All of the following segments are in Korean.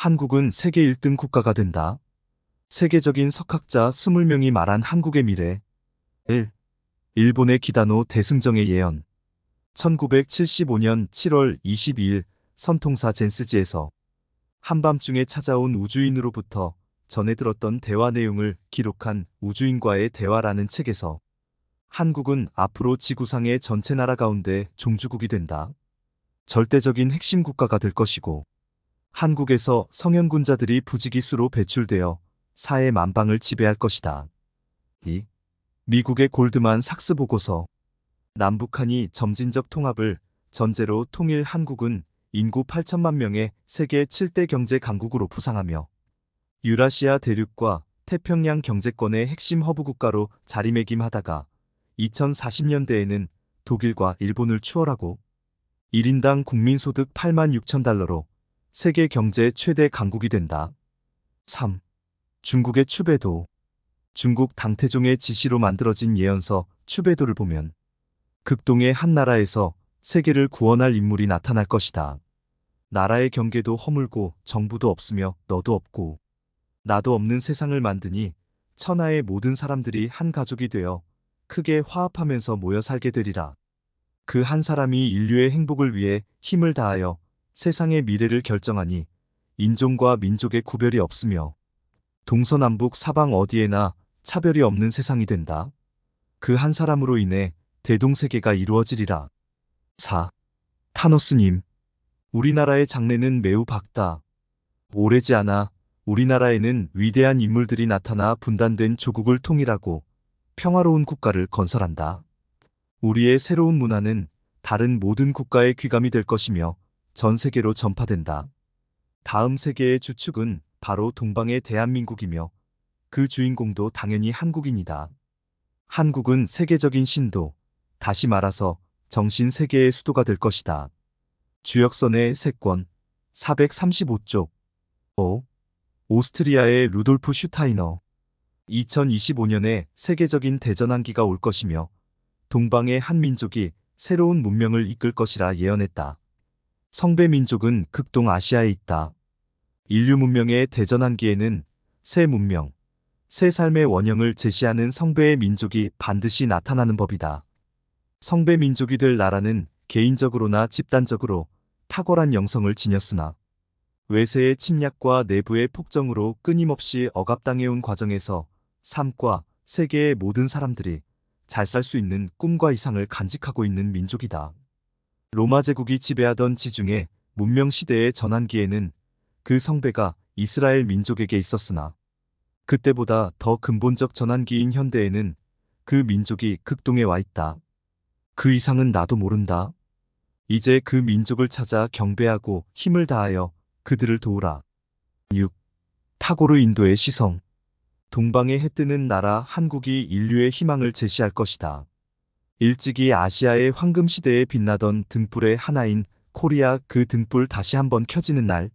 한국은 세계 1등 국가가 된다. 세계적인 석학자 20명이 말한 한국의 미래. 1. 일본의 기다노 대승정의 예언. 1975년 7월 22일 선통사 젠스지에서 한밤중에 찾아온 우주인으로부터 전해 들었던 대화 내용을 기록한 우주인과의 대화라는 책에서 한국은 앞으로 지구상의 전체 나라 가운데 종주국이 된다. 절대적인 핵심 국가가 될 것이고 한국에서 성현군자들이 부지기수로 배출되어 사해 만방을 지배할 것이다. 2. 미국의 골드만 삭스 보고서. 남북한이 점진적 통합을 전제로 통일 한국은 인구 8천만 명의 세계 7대 경제 강국으로 부상하며 유라시아 대륙과 태평양 경제권의 핵심 허브 국가로 자리매김하다가 2040년대에는 독일과 일본을 추월하고 1인당 국민소득 8만 6천 달러로 세계 경제 최대 강국이 된다. 3. 중국의 추배도. 중국 당태종의 지시로 만들어진 예언서 추배도를 보면 극동의 한 나라에서 세계를 구원할 인물이 나타날 것이다. 나라의 경계도 허물고 정부도 없으며 너도 없고 나도 없는 세상을 만드니 천하의 모든 사람들이 한 가족이 되어 크게 화합하면서 모여 살게 되리라. 그 한 사람이 인류의 행복을 위해 힘을 다하여 세상의 미래를 결정하니 인종과 민족의 구별이 없으며 동서남북 사방 어디에나 차별이 없는 세상이 된다. 그 한 사람으로 인해 대동세계가 이루어지리라. 4. 타노스님. 우리나라의 장래는 매우 밝다. 오래지 않아 우리나라에는 위대한 인물들이 나타나 분단된 조국을 통일하고 평화로운 국가를 건설한다. 우리의 새로운 문화는 다른 모든 국가의 귀감이 될 것이며 전 세계로 전파된다. 다음 세계의 주축은 바로 동방의 대한민국이며 그 주인공도 당연히 한국인이다. 한국은 세계적인 신도, 다시 말해서 정신 세계의 수도가 될 것이다. 주역선의 세권 435쪽. 5. 오스트리아의 루돌프 슈타이너. 2025년에 세계적인 대전환기가 올 것이며 동방의 한 민족이 새로운 문명을 이끌 것이라 예언했다. 성배 민족은 극동아시아에 있다. 인류 문명의 대전환기에는 새 문명, 새 삶의 원형을 제시하는 성배의 민족이 반드시 나타나는 법이다. 성배 민족이 될 나라는 개인적으로나 집단적으로 탁월한 영성을 지녔으나 외세의 침략과 내부의 폭정으로 끊임없이 억압당해온 과정에서 삶과 세계의 모든 사람들이 잘 살 수 있는 꿈과 이상을 간직하고 있는 민족이다. 로마 제국이 지배하던 지중해 문명 시대의 전환기에는 그 성배가 이스라엘 민족에게 있었으나 그때보다 더 근본적 전환기인 현대에는 그 민족이 극동에 와 있다. 그 이상은 나도 모른다. 이제 그 민족을 찾아 경배하고 힘을 다하여 그들을 도우라. 6. 타고르 인도의 시성. 동방에 해뜨는 나라 한국이 인류의 희망을 제시할 것이다. 일찍이 아시아의 황금시대에 빛나던 등불의 하나인 코리아, 그 등불 다시 한번 켜지는 날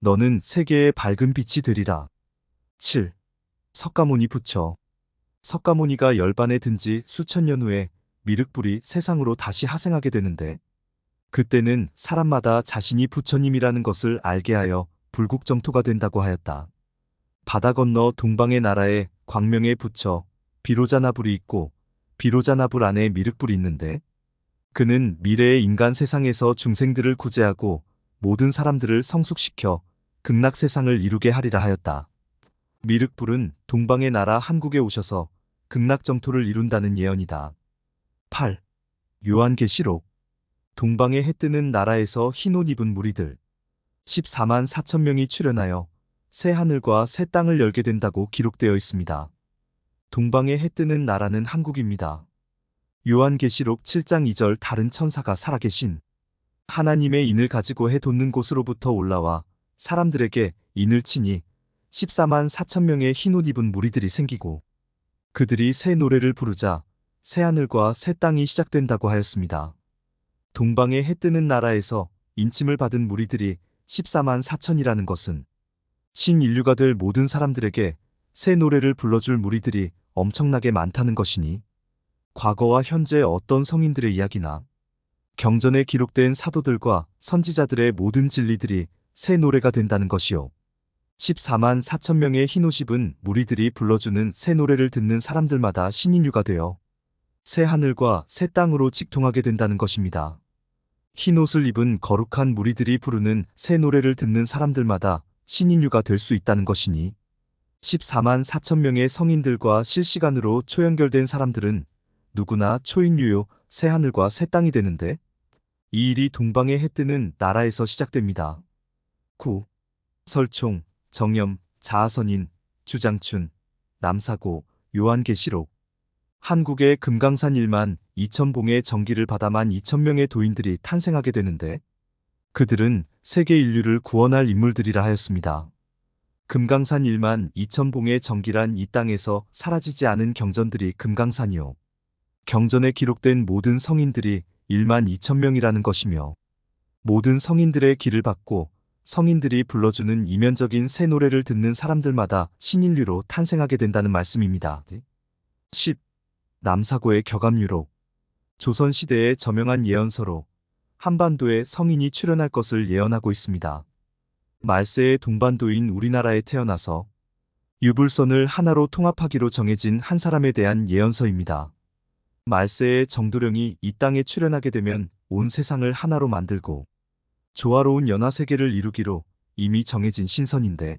너는 세계의 밝은 빛이 되리라. 7. 석가모니 부처. 석가모니가 열반에 든 지 수천 년 후에 미륵불이 세상으로 다시 하생하게 되는데 그때는 사람마다 자신이 부처님이라는 것을 알게 하여 불국정토가 된다고 하였다. 바다 건너 동방의 나라에 광명의 부처 비로자나불이 있고 비로자나불 안에 미륵불이 있는데 그는 미래의 인간 세상에서 중생들을 구제하고 모든 사람들을 성숙시켜 극락 세상을 이루게 하리라 하였다. 미륵불은 동방의 나라 한국에 오셔서 극락정토를 이룬다는 예언이다. 8. 요한계시록. 동방에 해뜨는 나라에서 흰 옷 입은 무리들 14만 4천 명이 출현하여 새 하늘과 새 땅을 열게 된다고 기록되어 있습니다. 동방에 해뜨는 나라는 한국입니다. 요한계시록 7장 2절 다른 천사가 살아계신 하나님의 인을 가지고 해 돋는 곳으로부터 올라와 사람들에게 인을 치니 14만 4천 명의 흰 옷 입은 무리들이 생기고 그들이 새 노래를 부르자 새 하늘과 새 땅이 시작된다고 하였습니다. 동방에 해 뜨는 나라에서 인침을 받은 무리들이 14만 4천이라는 것은 신인류가 될 모든 사람들에게 새 노래를 불러줄 무리들이 엄청나게 많다는 것이니 과거와 현재 어떤 성인들의 이야기나 경전에 기록된 사도들과 선지자들의 모든 진리들이 새 노래가 된다는 것이요. 14만 4천 명의 흰옷입은 무리들이 불러주는 새 노래를 듣는 사람들마다 신인류가 되어 새 하늘과 새 땅으로 직통하게 된다는 것입니다. 흰옷을 입은 거룩한 무리들이 부르는 새 노래를 듣는 사람들마다 신인류가 될 수 있다는 것이니 14만 4천 명의 성인들과 실시간으로 초연결된 사람들은 누구나 초인류요 새 하늘과 새 땅이 되는데 이 일이 동방의 해 뜨는 나라에서 시작됩니다. 9. 설총, 정염, 자아선인, 주장춘, 남사고, 요한계시록. 한국의 금강산 1만 2천 봉의 전기를 받아 1만 2천 명의 도인들이 탄생하게 되는데 그들은 세계 인류를 구원할 인물들이라 하였습니다. 금강산 1만 2천 봉의 전기란 이 땅에서 사라지지 않은 경전들이 금강산이요. 경전에 기록된 모든 성인들이 1만 2천 명이라는 것이며 모든 성인들의 길을 받고 성인들이 불러주는 이면적인 새 노래를 듣는 사람들마다 신인류로 탄생하게 된다는 말씀입니다. 10. 남사고의 격암유록. 조선시대의 저명한 예언서로 한반도에 성인이 출현할 것을 예언하고 있습니다. 말세의 동반도인 우리나라에 태어나서 유불선을 하나로 통합하기로 정해진 한 사람에 대한 예언서입니다. 말세의 정도령이 이 땅에 출현하게 되면 온 세상을 하나로 만들고 조화로운 연화세계를 이루기로 이미 정해진 신선인데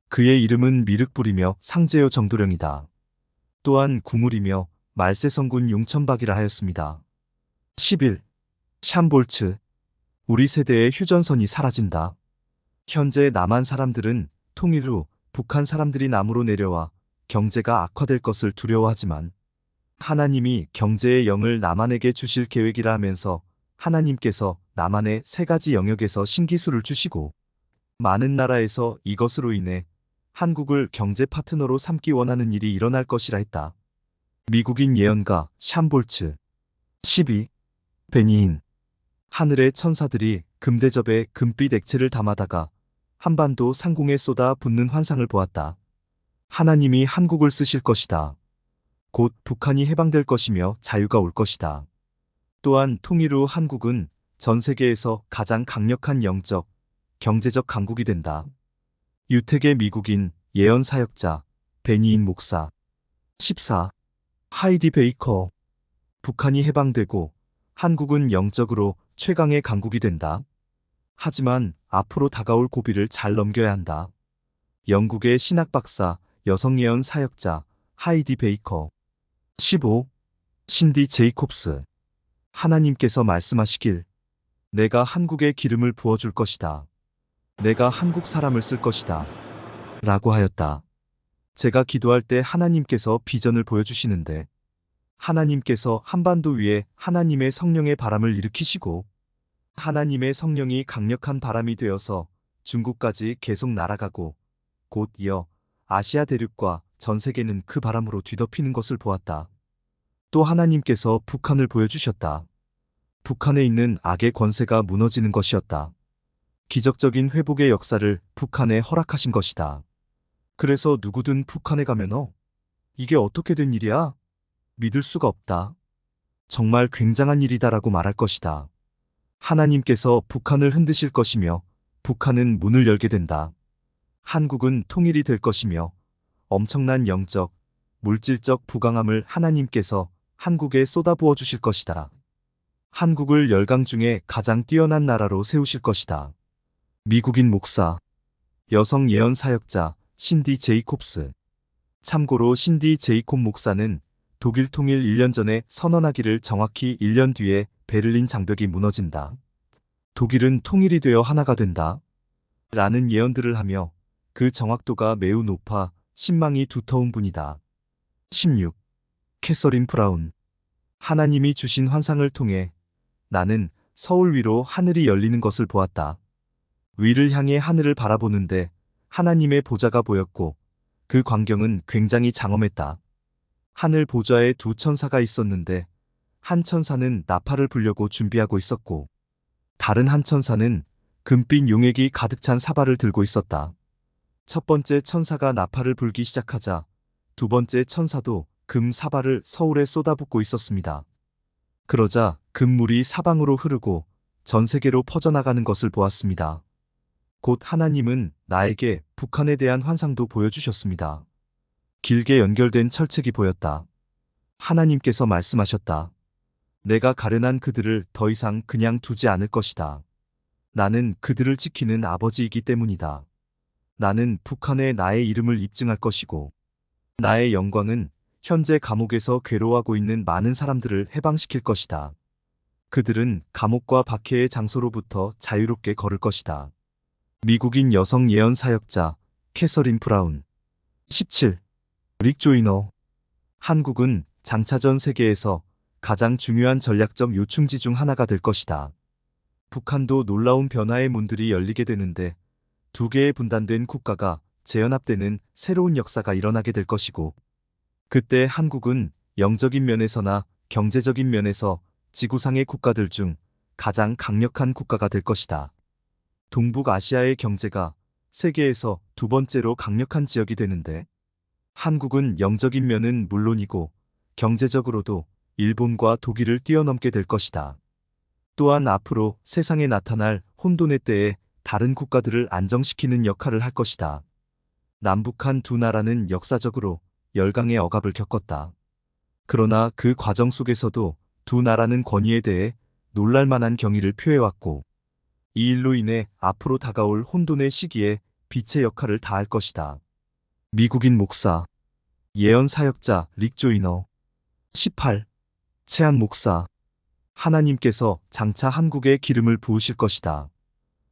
그의 이름은 미륵불이며 상제요 정도령이다. 또한 구물이며 말세성군 용천박이라 하였습니다. 11. 샴볼츠. 우리 세대의 휴전선이 사라진다. 현재 남한 사람들은 통일 후 북한 사람들이 남으로 내려와 경제가 악화될 것을 두려워하지만 하나님이 경제의 영을 남한에게 주실 계획이라 하면서 하나님께서 남한의 세 가지 영역에서 신기술을 주시고 많은 나라에서 이것으로 인해 한국을 경제 파트너로 삼기 원하는 일이 일어날 것이라 했다. 미국인 예언가 샴볼츠. 12. 베니인. 하늘의 천사들이 금대접에 금빛 액체를 담아다가 한반도 상공에 쏟아 붓는 환상을 보았다. 하나님이 한국을 쓰실 것이다. 곧 북한이 해방될 것이며 자유가 올 것이다. 또한 통일 후 한국은 전 세계에서 가장 강력한 영적, 경제적 강국이 된다. 유택의 미국인 예언 사역자 베니인 목사. 14. 하이디 베이커. 북한이 해방되고 한국은 영적으로 최강의 강국이 된다. 하지만 앞으로 다가올 고비를 잘 넘겨야 한다. 영국의 신학 박사, 여성 예언 사역자 하이디 베이커. 15. 신디 제이콥스. 하나님께서 말씀하시길 내가 한국에 기름을 부어줄 것이다. 내가 한국 사람을 쓸 것이다. 라고 하였다. 제가 기도할 때 하나님께서 비전을 보여주시는데 하나님께서 한반도 위에 하나님의 성령의 바람을 일으키시고 하나님의 성령이 강력한 바람이 되어서 중국까지 계속 날아가고 곧 이어 아시아 대륙과 전 세계는 그 바람으로 뒤덮이는 것을 보았다. 또 하나님께서 북한을 보여주셨다. 북한에 있는 악의 권세가 무너지는 것이었다. 기적적인 회복의 역사를 북한에 허락하신 것이다. 그래서 누구든 북한에 가면 이게 어떻게 된 일이야? 믿을 수가 없다. 정말 굉장한 일이다라고 말할 것이다. 하나님께서 북한을 흔드실 것이며 북한은 문을 열게 된다. 한국은 통일이 될 것이며 엄청난 영적, 물질적 부강함을 하나님께서 한국에 쏟아부어 주실 것이다. 한국을 열강 중에 가장 뛰어난 나라로 세우실 것이다. 미국인 목사, 여성 예언 사역자 신디 제이콥스. 참고로 신디 제이콥 목사는 독일 통일 1년 전에 선언하기를 정확히 1년 뒤에 베를린 장벽이 무너진다. 독일은 통일이 되어 하나가 된다. 라는 예언들을 하며 그 정확도가 매우 높아 신망이 두터운 분이다. 16. 캐서린 브라운. 하나님이 주신 환상을 통해 나는 서울 위로 하늘이 열리는 것을 보았다. 위를 향해 하늘을 바라보는데 하나님의 보좌가 보였고 그 광경은 굉장히 장엄했다. 하늘 보좌에 두 천사가 있었는데 한 천사는 나팔을 불려고 준비하고 있었고 다른 한 천사는 금빛 용액이 가득 찬 사발을 들고 있었다. 첫 번째 천사가 나팔을 불기 시작하자 두 번째 천사도 금 사발을 서울에 쏟아붓고 있었습니다. 그러자 금물이 사방으로 흐르고 전 세계로 퍼져나가는 것을 보았습니다. 곧 하나님은 나에게 북한에 대한 환상도 보여주셨습니다. 길게 연결된 철책이 보였다. 하나님께서 말씀하셨다. 내가 가련한 그들을 더 이상 그냥 두지 않을 것이다. 나는 그들을 지키는 아버지이기 때문이다. 나는 북한에 나의 이름을 입증할 것이고, 나의 영광은 현재 감옥에서 괴로워하고 있는 많은 사람들을 해방시킬 것이다. 그들은 감옥과 박해의 장소로부터 자유롭게 걸을 것이다. 미국인 여성 예언 사역자 캐서린 브라운 17. 릭 조이너. 한국은 장차 전 세계에서 가장 중요한 전략적 요충지 중 하나가 될 것이다. 북한도 놀라운 변화의 문들이 열리게 되는데 두 개의 분단된 국가가 재연합되는 새로운 역사가 일어나게 될 것이고, 그때 한국은 영적인 면에서나 경제적인 면에서 지구상의 국가들 중 가장 강력한 국가가 될 것이다. 동북아시아의 경제가 세계에서 두 번째로 강력한 지역이 되는데, 한국은 영적인 면은 물론이고 경제적으로도 일본과 독일을 뛰어넘게 될 것이다. 또한 앞으로 세상에 나타날 혼돈의 때에 다른 국가들을 안정시키는 역할을 할 것이다. 남북한 두 나라는 역사적으로 열강의 억압을 겪었다. 그러나 그 과정 속에서도 두 나라는 권위에 대해 놀랄만한 경의를 표해왔고, 이 일로 인해 앞으로 다가올 혼돈의 시기에 빛의 역할을 다할 것이다. 미국인 목사, 예언 사역자 릭 조이너 18. 채한 목사. 하나님께서 장차 한국에 기름을 부으실 것이다.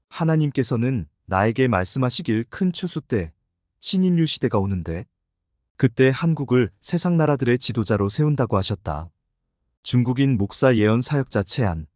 하나님께서는 나에게 말씀하시길 큰 추수 때 신인류 시대가 오는데 그때 한국을 세상 나라들의 지도자로 세운다고 하셨다. 중국인 목사 예언 사역자 채한